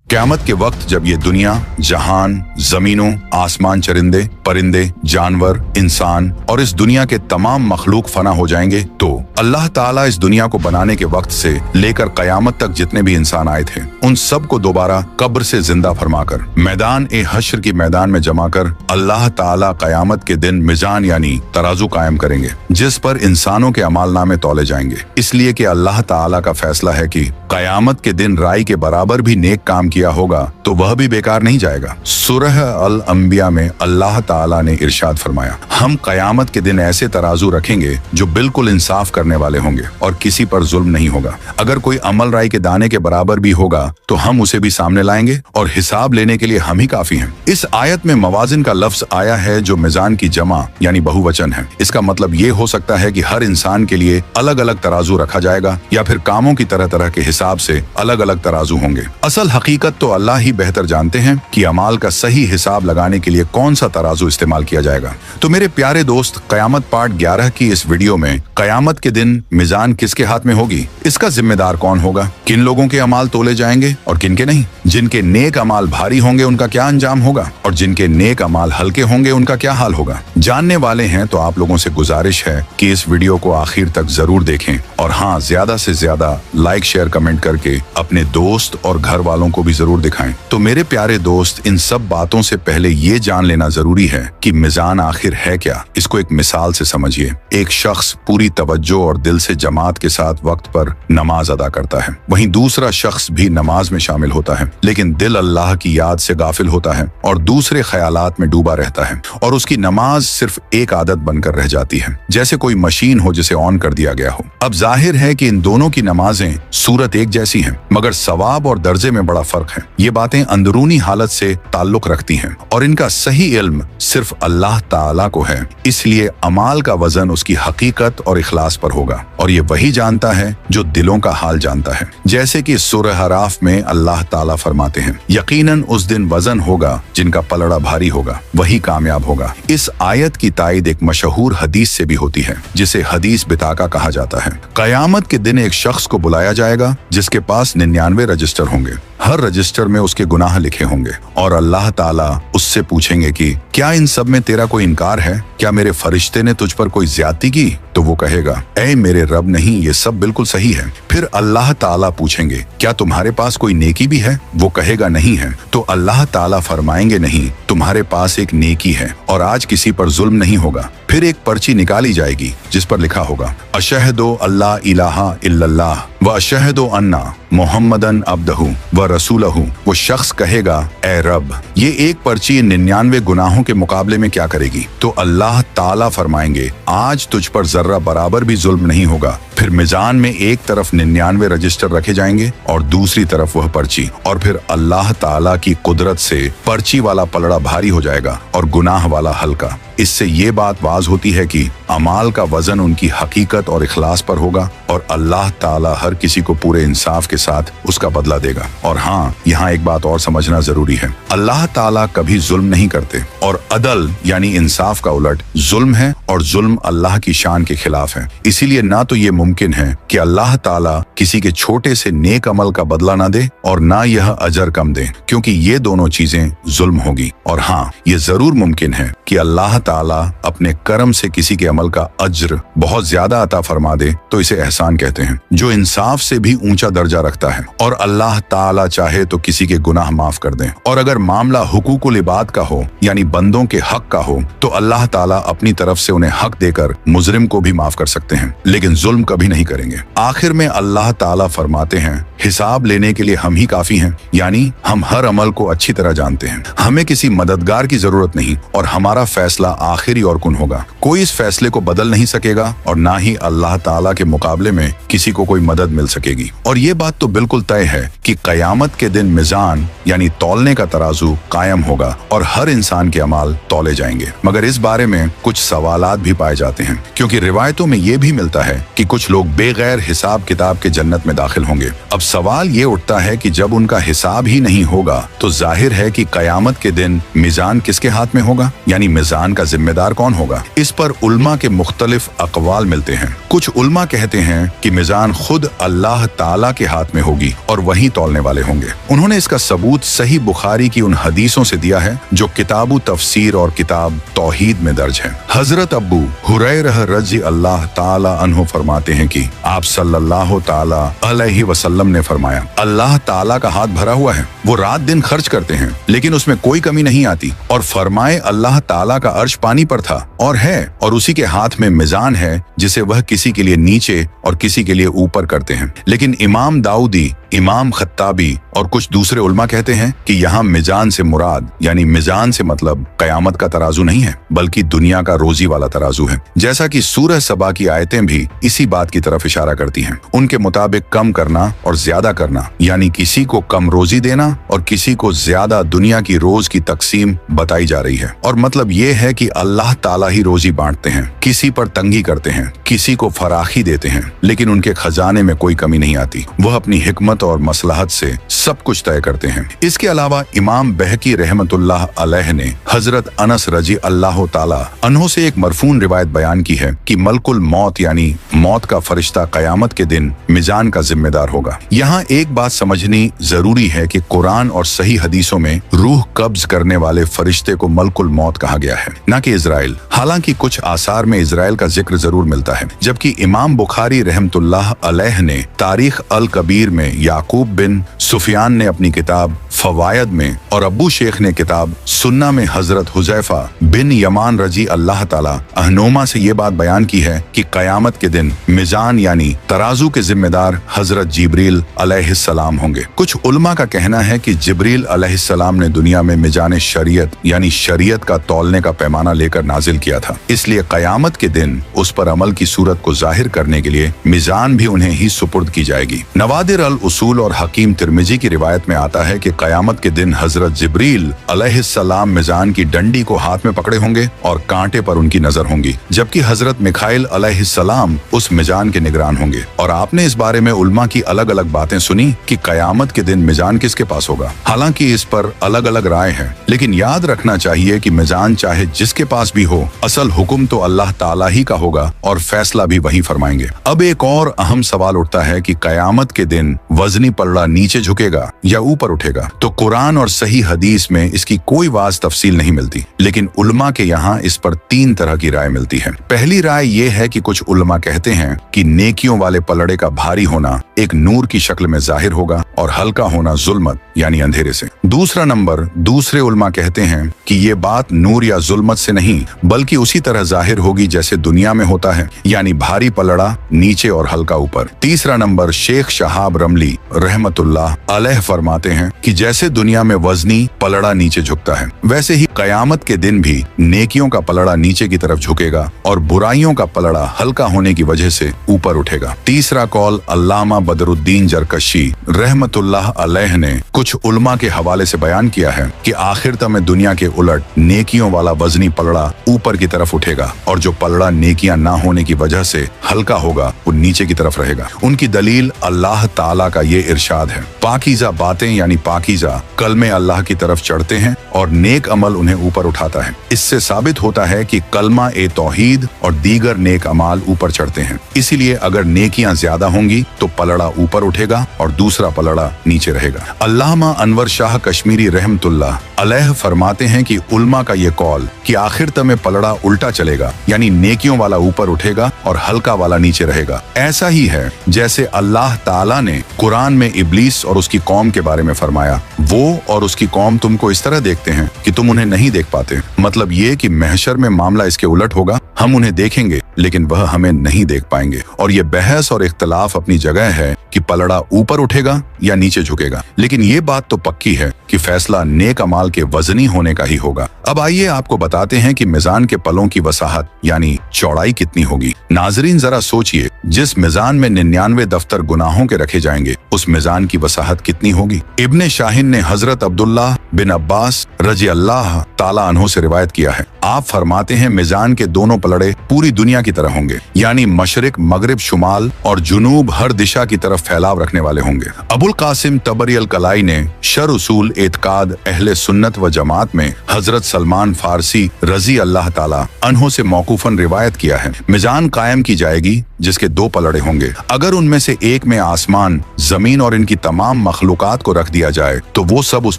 क़यामत के वक्त जब ये दुनिया, जहान, जमीनों, आसमान, चरिंदे, परिंदे, जानवर, इंसान और इस दुनिया के तमाम मखलूक फना हो जाएंगे, तो अल्लाह ताला इस दुनिया को बनाने के वक्त से लेकर क़यामत तक जितने भी इंसान आए थे, उन सब को दोबारा कब्र से जिंदा फरमाकर मैदान ए हश्र की मैदान में जमा कर अल्लाह ताला क़यामत के दिन मिजान यानी तराजू कायम करेंगे, जिस पर इंसानों के अमालनामे तौले जाएंगे। इसलिए कि अल्लाह ताला का फैसला है कि क़यामत के दिन राई के बराबर भी नेक काम किया होगा तो वह भी बेकार नहीं जाएगा। सूरह अल अंबिया में अल्लाह ताला ने इरशाद फरमाया, हम क़यामत के दिन ऐसे तराजू रखेंगे जो बिल्कुल इंसाफ करने वाले होंगे और किसी पर जुल्म नहीं होगा। अगर कोई अमल राई के दाने के बराबर भी होगा तो हम उसे भी सामने लाएंगे और हिसाब लेने के लिए हम ही काफी हैं। इस आयत में मवाजिन का लफ्ज आया है जो मिजान की जमा यानी बहुवचन है। इसका मतलब ये हो सकता है कि हर इंसान के लिए अलग अलग तराजू रखा जाएगा या फिर कामों की तरह तरह के हिसाब से अलग अलग तराजू होंगे। असल हकीकत तो अल्लाह ही बेहतर जानते हैं कि अमाल का सही हिसाब लगाने के लिए कौन सा तराजू इस्तेमाल किया जाएगा। तो मेरे प्यारे दोस्त, क़यामत पार्ट 11 की इस वीडियो में क़यामत के दिन मिजान किसके हाथ में होगी, इसका जिम्मेदार कौन होगा, किन लोगों के अमाल तोले जाएंगे और किन के नहीं, जिनके नेक अमाल भारी होंगे उनका क्या अंजाम होगा और जिनके नेक अमाल हल्के होंगे उनका क्या हाल होगा। जानने वाले हैं तो आप लोगों से गुजारिश है कि इस वीडियो को आखिर तक जरूर देखें और हाँ, ज्यादा से ज्यादा लाइक, शेयर, कमेंट करके अपने दोस्त और घर वालों को भी जरूर दिखाएं। तो मेरे प्यारे दोस्त, इन सब बातों से पहले ये जान लेना जरूरी है कि मिजान आखिर है क्या। इसको एक मिसाल से समझिए। एक शख्स पूरी तवज्जो और दिल से जमात के साथ वक्त पर नमाज अदा करता है, वहीं दूसरा शख्स भी नमाज में शामिल होता है लेकिन दिल अल्लाह की याद से गाफिल होता है और दूसरे ख्यालात में डूबा रहता है और उसकी नमाज सिर्फ एक आदत बनकर रह जाती है, जैसे कोई मशीन हो जिसे ऑन कर दिया गया हो। अब जाहिर है कि इन दोनों की नमाजें सूरत एक जैसी हैं, मगर सवाब और दर्जे में बड़ा फर्क है। ये बातें अंदरूनी हालत से ताल्लुक रखती हैं और इनका सही इल्म सिर्फ अल्लाह ताला को है। इसलिए अमाल का वजन उसकी हकीकत और इखलास पर होगा और ये वही जानता है जो दिलों का हाल जानता है। जैसे कि सूरह अराफ में अल्लाह ताला फरमाते हैं, यकीनन उस दिन वजन होगा जिनका पलड़ा भारी होगा, वही कामयाब होगा। इस आयत की तायद एक मशहूर हदीस से भी होती है जिसे हदीस बिताका कहा जाता है। क़यामत के दिन एक शख्स को बुलाया जाएगा जिसके पास 99 रजिस्टर होंगे। हर रजिस्टर में उसके गुनाह लिखे होंगे और अल्लाह ताला उससे पूछेंगे कि क्या इन सब में तेरा कोई इनकार है, क्या मेरे फरिश्ते ने तुझ पर कोई ज्यादती की? तो वो कहेगा, ऐ मेरे रब, नहीं, ये सब बिल्कुल सही है। फिर अल्लाह ताला पूछेंगे, क्या तुम्हारे पास कोई नेकी भी है? वो कहेगा, नहीं है। तो अल्लाह ताला फरमाएंगे, नहीं, तुम्हारे पास एक नेकी है और आज किसी पर जुल्म नहीं होगा। फिर एक पर्ची निकाली जाएगी जिस पर लिखा होगा, अशहदो अल्लाह इलाहा इल्लल्लाह व अशहदो अन्ना मोहम्मदन अब्दहू व रसूलहू। वो शख्स कहेगा, ए रब, ये एक पर्ची 99 गुनाहों के मुकाबले में क्या करेगी? तो अल्लाह ताला फरमाएंगे, आज तुझ पर जर्रा बराबर भी जुल्म नहीं होगा। फिर मिजान में एक तरफ 99 रजिस्टर रखे जाएंगे और दूसरी तरफ वह पर्ची, और फिर अल्लाह ताला की कुदरत से पर्ची वाला पलड़ा भारी हो जाएगा और गुनाह वाला हल्का। इससे ये बात वाज होती है कि अमाल का वजन उनकी हकीकत और इखलास पर होगा और अल्लाह ताला हर किसी को पूरे इंसाफ के साथ उसका बदला देगा। और हाँ, यहाँ एक बात और समझना जरूरी है, अल्लाह ताला कभी जुल्म नहीं करते और अदल यानी इंसाफ का उलट जुल्म है और जुल्म अल्लाह की शान के खिलाफ है। इसीलिए ना तो ये मुमकिन है कि अल्लाह ताला किसी के छोटे से नेक अमल का बदला ना दे और ना यह अजर कम दे, क्योंकि ये दोनों चीजें जुल्म होगी। और हाँ, ये जरूर मुमकिन है कि अल्लाह ताला अपने करम से किसी के अमल का अज्र बहुत ज्यादा अता फरमा दे, तो इसे एहसान कहते हैं, जो इंसाफ से भी ऊंचा दर्जा रखता है। और अल्लाह ताला चाहे तो किसी के गुनाह माफ कर दे। और अगर मामला हुकूकुल इबाद का हो यानी बंदों के हक का हो तो अल्लाह ताला अपनी तरफ से उन्हें हक देकर मुजरिम को भी माफ कर सकते हैं, लेकिन जुल्म कभी नहीं करेंगे। आखिर में अल्लाह ताला फरमाते हैं, हिसाब लेने के लिए हम ही काफी हैं, यानी हम हर अमल को अच्छी तरह जानते हैं, हमें किसी मददगार की जरूरत नहीं और हमारा फैसला आखिरी और कुन होगा। कोई इस फैसले को बदल नहीं सकेगा और ना ही अल्लाह ताला के मुकाबले में किसी को कोई मदद मिल सकेगी। और ये बात तो बिल्कुल तय है कि क़यामत के दिन मिजान यानी तौलने का तराजू कायम होगा और हर इंसान के अमाल तौले जाएंगे। मगर इस बारे में कुछ सवालात भी पाए जाते हैं, क्योंकि रिवायतों में ये भी मिलता है कि कुछ लोग बेगैर हिसाब किताब के जन्नत में दाखिल होंगे। अब सवाल ये उठता है कि जब उनका हिसाब ही नहीं होगा तो जाहिर है कि क़यामत के दिन मिजान किसके हाथ में होगा, यानी मिजान का जिम्मेदार कौन होगा। इस पर उल्मा के मुख्तलिफ अक़वाल मिलते हैं। कुछ उल्मा कहते हैं कि मिजान खुद अल्लाह ताला के हाथ में होगी और वही तौलने वाले होंगे। उन्होंने इसका सबूत सही बुखारी की उन हदीसों से दिया है जो किताबु तफसीर और किताब तौहीद में दर्ज है। हजरत अबू हुरैरह रज़ी अल्लाह ताला अन्हु फरमाते हैं कि आप सल्लल्लाहु ताला अलैहि वसल्लम ने फरमाया, अल्लाह ताला का हाथ भरा हुआ है, वो रात दिन खर्च करते हैं लेकिन उसमें कोई कमी नहीं आती। और फरमाए अल्लाह ताला का अर्श पानी पर था और है, और उसी के हाथ में मिजान है जिसे वह किसी के लिए नीचे और किसी के लिए ऊपर करते हैं। लेकिन इमाम दाऊदी, इमाम खत्ताबी और कुछ दूसरे उल्मा कहते हैं कि यहाँ मिजान से मुराद यानी मिजान से मतलब कयामत का तराजू नहीं है बल्कि दुनिया का रोजी वाला तराजू है। जैसा कि सूरह सबा की आयतें भी इसी बात की तरफ इशारा करती हैं। उनके मुताबिक कम करना और ज्यादा करना यानी किसी को कम रोजी देना और किसी को ज्यादा दुनिया की रोज की तकसीम बताई जा रही है। और मतलब ये है कि अल्लाह ताला ही रोजी बांटते हैं, किसी पर तंगी करते हैं, किसी को फराखी देते हैं, लेकिन उनके खजाने में कोई कमी नहीं आती। वह अपनी हिकमत और मसलहत से सब कुछ तय करते हैं। इसके अलावा इमाम बहकी रहमतुल्लाह अलैह ने हजरत अनस रजी अल्लाह ताला अन्हो से एक मरफून रिवायत बयान की है कि मलकुल मौत यानी मौत का फरिश्ता कयामत के दिन मिजान का जिम्मेदार होगा। यहाँ एक बात समझनी जरूरी है कि कुरान और सही हदीसों में रूह कब्ज करने वाले फरिश्ते को मलकुल मौत कहा गया है, न कि इजराइल। हालांकि कुछ आसार में इजराइल का जिक्र जरूर मिलता है, जबकि इमाम बुखारी रहमतुल्लाह अलैह ने तारीख अल कबीर में याकूब बिन सुफियान ने अपनी किताब फवायद में और अबू शेख ने किताब सुन्ना में हजरत हुजैफा बिन यमान रजी अल्लाह ताला अहनुमा से ये बात बयान की है कि कयामत के दिन मिजान यानी तराजू के जिम्मेदार हजरत जिब्रील अलैहिस्सलाम होंगे। कुछ उल्मा का कहना है कि जिब्रील अलैहिस्सलाम ने दुनिया में मिजान शरीयत यानी शरीयत का तौलने का पैमाना लेकर नाजिल किया था, इसलिए कयामत के दिन उस पर अमल की सूरत को जाहिर करने के लिए मिजान भी उन्हें ही सुपुर्द की जाएगी। नवादिर अल उसूल और हकीम तिरमिजी की रिवायत में आता है कि कयामत के दिन हजरत जिब्रील अलैहिस्सलाम मिजान की डंडी को हाथ में पकड़े होंगे और कांटे पर उनकी नजर होंगी, जबकि हजरत मिखाइल अलैहिस्सलाम उस मिजान के निगरान होंगे। और आपने इस बारे में उल्मा की अलग अलग बातें सुनी कि कयामत के दिन मिजान किसके पास होगा। हालांकि इस पर अलग अलग राय है, लेकिन याद रखना चाहिए कि मिजान चाहे जिसके पास भी हो, असल हुक्म तो अल्लाह ताला ही का होगा और फैसला भी वही फरमाएंगे। अब एक और अहम सवाल उठता है कि कयामत के दिन वजनी पलड़ा नीचे झुकेगा या ऊपर उठेगा। तो कुरान और सही हदीस में इसकी कोई वाज तफसील नहीं मिलती, लेकिन उल्मा के यहाँ इस पर 3 तरह की राय मिलती है। पहली राय ये है कि कुछ उल्मा कहते हैं कि नेकियों वाले पलड़े का भारी होना एक नूर की शक्ल में जाहिर होगा और हल्का होना जुल्मत यानी अंधेरे से। दूसरा नंबर दूसरे उल्मा कहते हैं कि ये बात नूर या जुल्मत से नहीं बल्कि उसी तरह जाहिर होगी जैसे दुनिया में होता है, यानी भारी पलड़ा नीचे और हल्का ऊपर। तीसरा नंबर शेख शहाब रमली रहमतुल्लाह अलैह फरमाते हैं कि जैसे दुनिया में वजनी पलड़ा नीचे झुकता है, वैसे ही कयामत के दिन भी नेकियों का पलड़ा नीचे की तरफ झुकेगा और बुराइयों का पलड़ा हल्का होने की वजह से ऊपर उठेगा। तीसरा कौल अल्लामा बदरुद्दीन जरकशी रहमतुल्लाह अलैह ने कुछ उल्मा के हवाले से बयान किया है कि आखिरत में दुनिया के उलट नेकियों वाला वजनी पलड़ा ऊपर की तरफ उठेगा और जो पलड़ा नेकियां ना होने की वजह से हल्का होगा वो नीचे की तरफ रहेगा। उनकी दलील अल्लाह ताला का ये इरशाद है, पाकीज़ा बातें यानी पाकीज़ा कलमे अल्लाह की तरफ चढ़ते हैं और नेक अमल उन्हें ऊपर उठाता है। इससे साबित होता है कि कलमा ए तौहीद और दीगर नेक अमाल ऊपर चढ़ते हैं। इसीलिए अगर नेकियां ज्यादा होंगी तो पलड़ा ऊपर उठेगा और दूसरा पलड़ा नीचे रहेगा। अल्लामा अनवर शाह कश्मीरी रहमतुल्लाह अलैह फरमाते हैं कि उल्मा का ये कौल कि आखिरत में पलड़ा उल्टा चलेगा यानी नेकियों वाला ऊपर उठेगा और हल्का वाला नीचे रहेगा, ऐसा ही है जैसे अल्लाह ताला ने कुरान में इब्लीस और उसकी कौम के बारे में फरमाया, वो और उसकी कौम तुमको इस तरह देखते हैं कि तुम उन्हें नहीं देख पाते। मतलब ये कि महशर में मामला इसके उलट होगा, हम उन्हें देखेंगे लेकिन वह हमें नहीं देख पाएंगे। और ये बहस और इख्तलाफ अपनी जगह है कि पलड़ा ऊपर उठेगा या नीचे झुकेगा, लेकिन ये बात तो पक्की है कि फैसला नेक अमाल के वजनी होने का ही होगा। अब आइए आपको बताते हैं कि मिजान के पलों की वसाहत यानी चौड़ाई कितनी होगी। नाजरीन जरा सोचिए, जिस मिजान में 99 दफ्तर गुनाहों के रखे जाएंगे उस मिजान की वसाहत कितनी होगी। इब्ने शाहिन ने हजरत अब्दुल्लाह बिन अब्बास रजी अल्लाह ताला अन्हु से रिवायत किया है, आप फरमाते हैं मिजान के दोनों पलड़े पूरी दुनिया की तरह होंगे, यानी मशरिक मगरिब शुमाल और जुनूब हर दिशा की तरफ फैलाव रखने वाले होंगे। अबुल कासिम तबरी अल कलाई ने शर उसूल एतकाद अहले सुन्नत सुन्नत व जमात में हजरत सलमान फारसी रजी अल्लाह ताला अन्हो से मौकूफन रिवायत किया है। मिजान कायम की जाएगी जिसके दो पलड़े होंगे। अगर उनमें से एक में आसमान, जमीन और इनकी तमाम मखलूकात को रख दिया जाए तो वो सब उस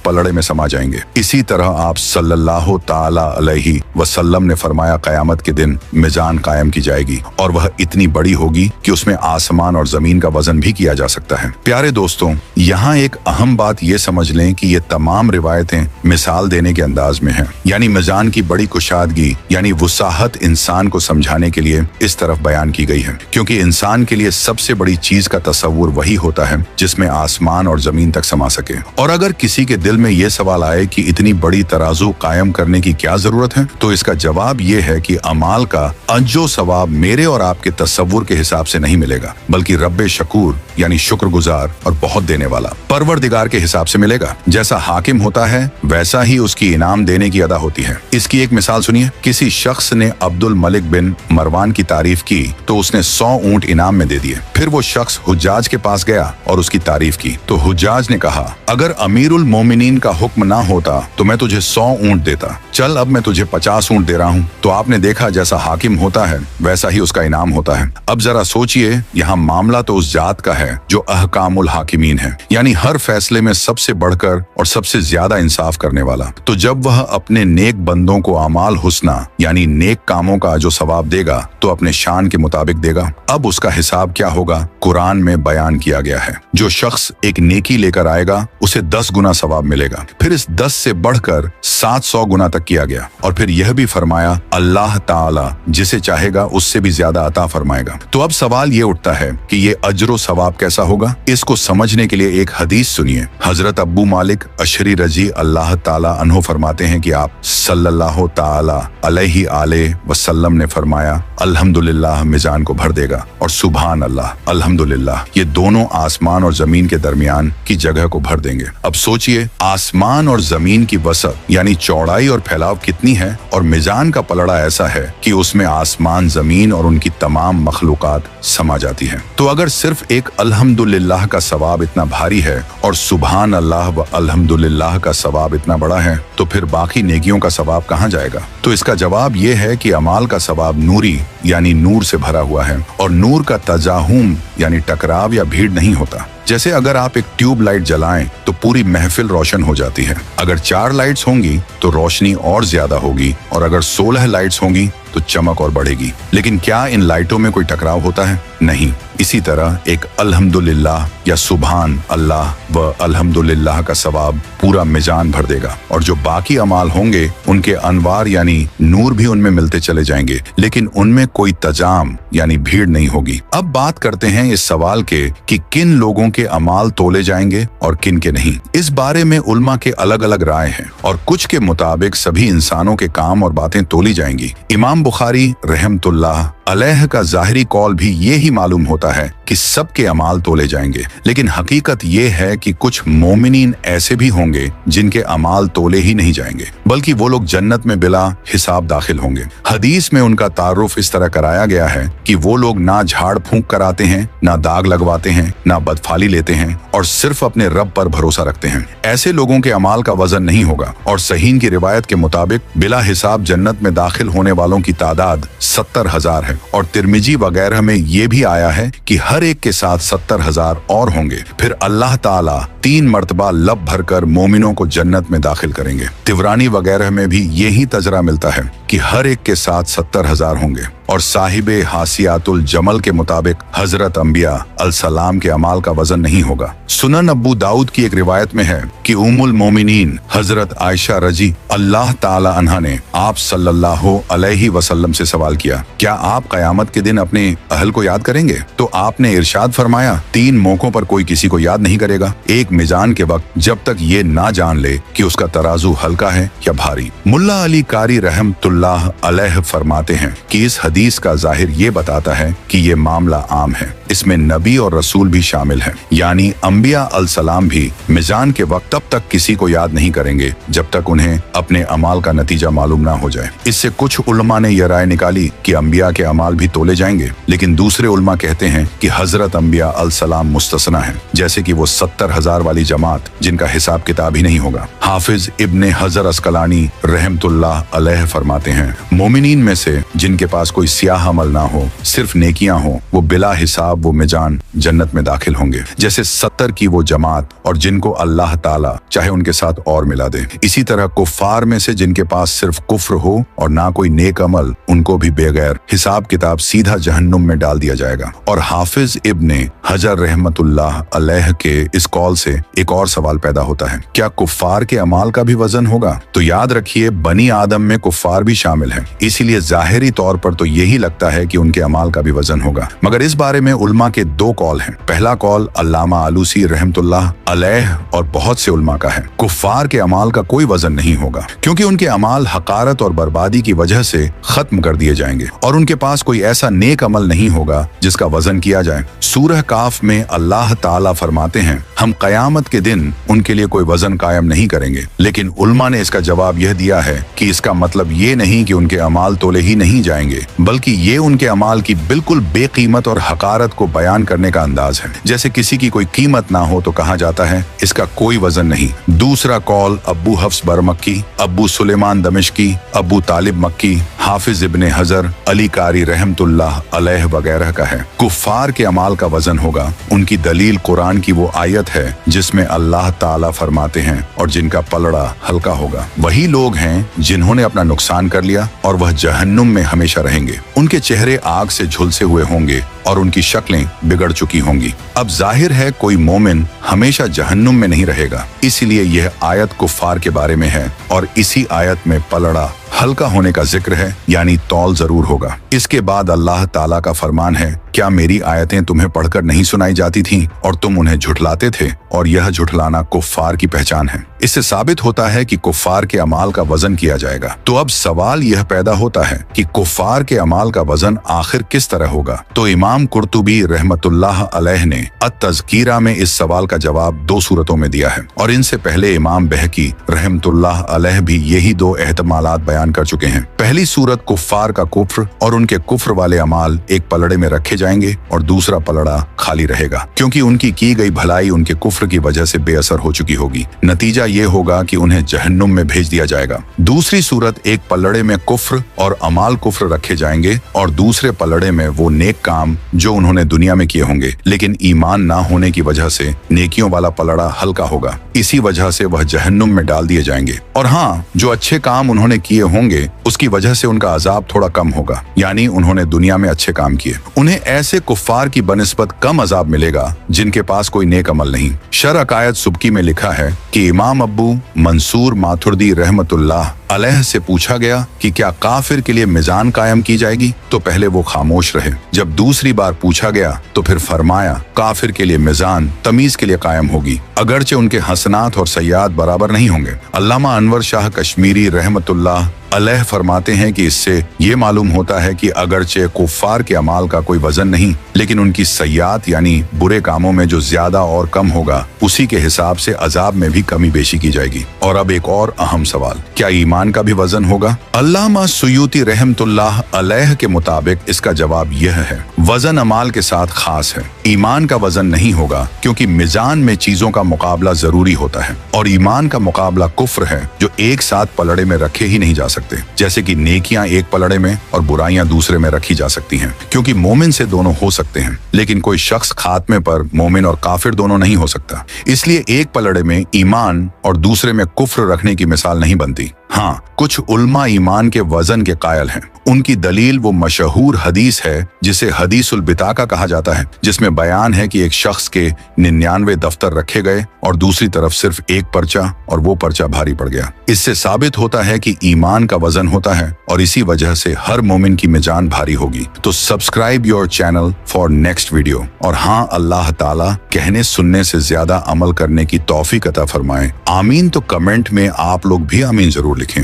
पलड़े में समा जाएंगे। इसी तरह आप सल्लल्लाहु ताला अलैहि वसल्लम ने फरमाया, कयामत के दिन मिजान कायम की जाएगी और वह इतनी बड़ी होगी कि उसमें आसमान और जमीन का वजन भी किया जा सकता है। प्यारे दोस्तों, यहाँ एक अहम बात ये समझ लें कि ये तमाम रिवायतें मिसाल देने के अंदाज में हैं, यानी मिजान की बड़ी कुशादगी यानी वसाहत इंसान को समझाने के लिए इस तरफ बयान की गई है, क्योंकि इंसान के लिए सबसे बड़ी चीज का तस्वुर वही होता है जिसमें आसमान और जमीन तक समा सके। और अगर किसी के दिल में ये सवाल आए कि इतनी बड़ी तराजू कायम करने की क्या जरूरत है, तो इसका जवाब ये है कि अमाल का अजो सवाब मेरे और आपके तस्वुर के हिसाब से नहीं मिलेगा, बल्कि रब्बे शकूर यानी शुक्रगुजार और बहुत देने वाला परवरदिगार के हिसाब से मिलेगा। जैसा हाकिम होता है वैसा ही उसकी इनाम देने की अदा होती है। इसकी एक मिसाल सुनिए। किसी शख्स ने अब्दुल मलिक बिन मरवान की तारीफ की तो उसने 100 ऊंट इनाम में दे दिए। फिर वो शख्स हुज्जाज के पास गया और उसकी तारीफ की तो हुज्जाज ने कहा, अगर अमीरुल मोमिनीन का हुक्म ना होता तो मैं तुझे 100 ऊंट देता, चल अब मैं तुझे 50 ऊंट दे रहा हूँ। तो आपने देखा जैसा हाकिम होता है वैसा ही उसका इनाम होता है। अब जरा सोचिए, यहाँ मामला तो उस जात का है जो अहकामुल हाकिमीन है, यानी हर फैसले में सबसे बढ़कर और सबसे ज्यादा इंसाफ करने वाला। तो जब वह अपने नेक बंदों को अमाल हुस्ना यानी नेक कामों का जो सवाब देगा तो अपने शान के मुताबिक देगा। अब उसका हिसाब क्या होगा, कुरान में बयान किया गया है। जो शख्स एक नेकी लेकर आएगा उसे 10 गुना सवाब मिलेगा। फिर इस 10 से बढ़कर 700 गुना तक किया गया और फिर यह भी फरमाया, अल्लाह ताला जिसे चाहेगा उससे भी ज्यादा अता फरमाएगा। तो अब सवाल ये उठता है कि ये अजर व सवाब कैसा होगा। इसको समझने के लिए एक हदीस सुनिए। हजरत अब्बू मालिक अशरी रजी अल्लाह ताला अन्हो फरमाते हैं कि आप सल्लल्लाहु ताला अलैहि आले वसल्लम ने फरमाया, अल्हम्दुलिल्लाह मिजान को भर देगा और सुभान अल्लाह अल्हम्दुलिल्लाह ये दोनों आसमान और जमीन के दरमियान की जगह को भर देंगे। अब सोचिए, आसमान और जमीन की वसत यानी चौड़ाई और फैलाव कितनी है, और मिजान का पलड़ा ऐसा है कि उसमें आसमान, जमीन और उनकी तमाम मखलूकात समा जाती है। तो अगर सिर्फ एक अल्हम्दुलिल्लाह का सवाब इतना भारी है और सुभान अल्लाह व अल्हम्दुलिल्लाह का सवाब इतना बड़ा है, तो फिर बाकी नेकियों का सवाब कहाँ जाएगा। तो इसका जवाब ये है कि अमाल का सवाब नूरी यानी नूर से भरा हुआ है, और नूर का तजाहुम यानी टकराव या भीड़ नहीं होता। जैसे अगर आप एक ट्यूब लाइट जलाएं तो पूरी महफिल रोशन हो जाती है। अगर 4 लाइट्स होंगी तो रोशनी और ज्यादा होगी, और अगर 16 लाइट्स होंगी तो चमक और बढ़ेगी। लेकिन क्या इन लाइटों में कोई टकराव होता है? नहीं। इसी तरह एक अल्हम्दुलिल्लाह या सुभान अल्लाह व अल्हम्दुलिल्लाह का सवाब पूरा मिजान भर देगा, और जो बाकी अमाल होंगे उनके अनवार यानी नूर भी उनमें मिलते चले जाएंगे, लेकिन उनमें कोई तजाम यानी भीड़ नहीं होगी। अब बात करते हैं इस सवाल के कि किन लोगों के अमाल तोले जाएंगे और किन के नहीं। इस बारे में उल्मा के अलग अलग राय हैं, और कुछ के मुताबिक सभी इंसानों के काम और बातें तोली जाएंगी। इमाम बुखारी रहमतुल्लाह अलैह का जाहिरी कौल भी ये ही मालूम होता है कि सबके अमाल तोले जाएंगे, लेकिन हकीकत ये है कि कुछ मोमिनीन ऐसे भी होंगे जिनके अमाल तोले ही नहीं जाएंगे, बल्कि वो लोग जन्नत में बिला हिसाब दाखिल होंगे। हदीस में उनका तारुफ इस तरह कराया गया है कि वो लोग ना झाड़ फूंक कराते हैं, ना दाग लगवाते हैं, ना बदफाली लेते हैं, और सिर्फ अपने रब पर भरोसा रखते हैं। ऐसे लोगों के अमाल का वजन नहीं होगा, और सहीन की रिवायत के मुताबिक बिला हिसाब जन्नत में दाखिल होने वालों की तादाद 70,000 है, और तिरमिजी वगैरह में ये भी आया है कि हर एक के साथ 70,000 और होंगे। फिर अल्लाह ताला 3 मर्तबा लब भरकर मोमिनों को जन्नत में दाखिल करेंगे। तिवरानी वगैरह में भी यही तजरा मिलता है कि हर एक के साथ 70,000 होंगे। और साहिबे हासियातुल जमल के मुताबिक हजरत अंबिया अलसलाम के अमाल का वजन नहीं होगा। सुनन अब्बू दाऊद की एक रिवायत में है कि उम्मुल मोमिनीन हजरत आयशा रजी अल्लाह ताला अन्हा ने आप सल्लल्लाहु अलैहि वसल्लम से सवाल किया, क्या आप कयामत के दिन अपने अहल को याद करेंगे? तो आपने इरशाद फरमाया, 3 मौकों पर कोई किसी को याद नहीं करेगा। एक मिजान के वक्त जब तक ये ना जान ले कि उसका तराजू हल्का है या भारी। मुल्ला अली कारी रहमतुल्लाह अलैह फरमाते हैं कि इस हदीस का जाहिर ये बताता है कि ये मामला आम है, इसमें नबी और रसूल भी शामिल हैं, यानी अंबिया अलसलाम भी मिजान के वक्त तब तक किसी को याद नहीं करेंगे जब तक उन्हें अपने अमाल का नतीजा मालूम ना हो जाए। इससे कुछ उलमा ने यह राय निकाली कि अंबिया के अमाल भी तोले जाएंगे, लेकिन दूसरे उलमा कहते हैं कि हजरत अंबिया अलसलाम मुस्तसना है, जैसे कि वो 70,000 वाली जमात जिनका हिसाब किताब ही नहीं होगा। हाफिज इब्ने हजर अस्कलानी रहमतुल्लाह अलैह फरमाते हैं, मोमिनीन में से जिनके पास कोई सियाह अमल ना हो, सिर्फ नेकियां हो, वो बिला हिसाब वो मिजान जन्नत में दाखिल होंगे, जैसे 70 की वो जमात और जिनको अल्लाह ताला चाहे उनके साथ और मिला दे। इसी तरह कुफ्फार में से जिनके पास सिर्फ कुफ्र हो और ना कोई नेक अमल, उनको भी बेगैर हिसाब किताब सीधा जहन्नुम में डाल दिया जाएगा। और हाफिज इब्ने हजर रहमतुल्लाह अलैह के इस कौल से एक और सवाल पैदा होता है, क्या कुफ्फार के अमाल का भी वजन होगा? तो याद रखिए, बनी आदम में कुफ्फार भी शामिल है, इसीलिए जाहिरी तौर पर तो यही लगता है कि उनके अमाल का भी वजन होगा। मगर इस बारे में उल्मा के दो कौल हैं। पहला कौल अल्लामा आलूसी रहमतुल्लाह अलैह और बहुत से उल्मा का है, कुफ्फार के अमाल का कोई वजन नहीं होगा, क्योंकि उनके अमाल हकारत और बर्बादी की वजह से खत्म कर दिए जाएंगे और उनके पास कोई ऐसा नेक अमल नहीं होगा जिसका वजन किया जाए। सूरह काफ में अल्लाह ताला फरमाते हैं, हम कयामत के दिन उनके लिए कोई वजन कायम नहीं करेंगे। लेकिन उल्मा ने इसका जवाब यह दिया है कि इसका मतलब ये नहीं कि उनके अमाल तोले ही नहीं जाएंगे, बल्कि ये उनके अमाल की बिल्कुल बेकीमत और हकारत को बयान करने का अंदाज है। जैसे किसी की कोई कीमत ना हो तो कहा जाता है इसका कोई वजन नहीं। दूसरा कौल अब्बू हफ्स बरमक्की, अब्बू सुलेमान दमिश्की, अब्बू तालिब मक्की, हाफिज इब्ने हजर, अली कारी रहमतुल्लाह अलैह वगैरह का है। कुफ्फार के अमाल का वजन होगा। उनकी दलील कुरान की वो आयत है जिसमें अल्लाह ताला फरमाते हैं, और जिनका पलड़ा हल्का होगा वही लोग हैं जिन्होंने अपना नुकसान कर लिया और वह जहन्नुम में हमेशा रहेंगे। उनके चेहरे आग से झुलसे हुए होंगे और उनकी शक्लें बिगड़ चुकी होंगी। अब जाहिर है कोई मोमिन हमेशा जहन्नुम में नहीं रहेगा, इसलिए यह आयत कुफ्फार के बारे में है और इसी आयत में पलड़ा हल्का होने का जिक्र है, यानी तौल जरूर होगा। इसके बाद अल्लाह ताला का फरमान है, क्या मेरी आयतें तुम्हें पढ़कर नहीं सुनाई जाती थीं और तुम उन्हें झुठलाते थे? और यह झुठलाना कुफ्फार की पहचान है। इससे साबित होता है कि कुफ्फार के अमाल का वजन किया जाएगा। तो अब सवाल यह पैदा होता है कि कुफ्फार के अमाल का वजन आखिर किस तरह होगा? तो इमाम कुर्तुबी रहमतुल्लाह अलैह ने अत-तज़कीरा में इस सवाल का जवाब दो सूरतों में दिया है, और इनसे पहले इमाम बहकी रहमतुल्लाह अलैह भी यही दो एहतमालात बयान कर चुके हैं। पहली सूरत कुफ्फार का कुफ्र और उनके कुफ्र वाले अमाल एक पलड़े में रखे जाएंगे और दूसरा पलड़ा खाली रहेगा, क्योंकि उनकी की गई भलाई उनके कुफ्र की वजह से बेअसर हो चुकी होगी। नतीजा ये होगा कि उन्हें जहन्नुम में भेज दिया जाएगा। दूसरी सूरत, एक पलड़े में कुफ्र और अमाल कुफ्र रखे जाएंगे और दूसरे पलड़े में वो नेक काम जो उन्होंने दुनिया में किए होंगे, लेकिन ईमान ना होने की वजह से नेकियों वाला पलड़ा हल्का होगा। इसी वजह से वह जहन्नुम में डाल दिए जाएंगे। और हाँ, जो अच्छे काम उन्होंने किए होंगे उसकी वजह से उनका अजाब थोड़ा कम होगा, यानी उन्होंने दुनिया में अच्छे काम किए। उन्हें ऐसे कुफ्फार की बनिस्बत कम अजाब मिलेगा जिनके पास कोई नेक अमल नहीं। शरह आयत सुबकी में लिखा है कि इमाम अब्बू मंसूर माथुर्दी रहमतुल्लाह अलैह से पूछा गया कि क्या काफिर के लिए मिजान कायम की जाएगी, तो पहले वो खामोश रहे। जब दूसरी बार पूछा गया तो फिर फरमाया काफिर के लिए मिजान तमीज के लिए कायम होगी, अगरचे उनके हसनात और सय्यात बराबर नहीं होंगे। अल्लामा अनवर शाह कश्मीरी रहमतुल्लाह अलैह फरमाते हैं कि इससे ये मालूम होता है कि अगरचे कुफ्फार के अमाल का कोई वजन नहीं, लेकिन उनकी सय्यात यानी बुरे कामों में जो ज्यादा और कम होगा उसी के हिसाब से अजाब में भी कमी बेशी की जाएगी। और अब एक और अहम सवाल, क्या ईमान का भी वजन होगा? अल्लामा सुयूती रहमतुल्लाह अलैह के मुताबिक इसका जवाब यह है, वजन अमाल के साथ खास है। ईमान का वजन नहीं होगा, क्योंकि मिजान में चीजों का मुकाबला जरूरी होता है और ईमान का मुकाबला कुफ्र है जो एक साथ पलड़े में रखे ही नहीं जा सकते। जैसे कि नेकियां एक पलड़े में और बुराइयां दूसरे में रखी जा सकती हैं, क्योंकि मोमिन से दोनों हो सकते हैं, लेकिन कोई शख्स खात्मे पर मोमिन और काफिर दोनों नहीं हो सकता। इसलिए एक पलड़े में ईमान और दूसरे में कुफ्र रखने की मिसाल नहीं बनती। हाँ, कुछ उल्मा ईमान के वजन के कायल हैं। उनकी दलील वो मशहूर हदीस है जिसे हदीसुल बिताका कहा जाता है, जिसमें बयान है कि एक शख्स के 99 दफ्तर रखे गए और दूसरी तरफ सिर्फ एक पर्चा, और वो पर्चा भारी पड़ गया। इससे साबित होता है कि ईमान का वजन होता है और इसी वजह से हर मोमिन की मिजान भारी होगी। तो subscribe your channel for next video. और हाँ, अल्लाह ताला कहने सुनने से ज्यादा अमल करने की तौफीक अता फरमाए। आमीन। तो कमेंट में आप लोग भी आमीन जरूर लिखें।